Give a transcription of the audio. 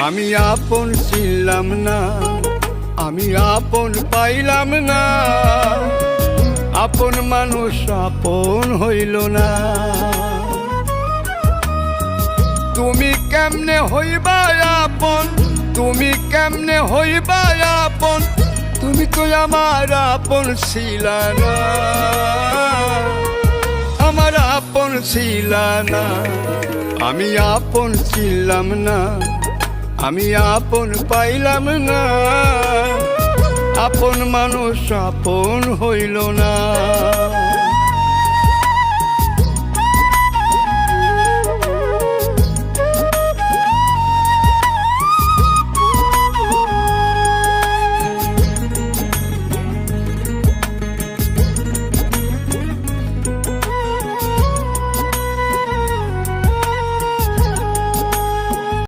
আমি আপন ছিলাম না, আমি আপন পাইলাম না, আপন মানুষ আপন হইল না। তুমি কেমনে হইবা আপন, তুমি কেমনে হইবা আপন, তুমি তো আমার আপন ছিলা না, আমার আপন ছিলা না। আমি আপন ছিলাম না, আমি আপন পাইলাম না, আপন মানুষ আপন হইল না।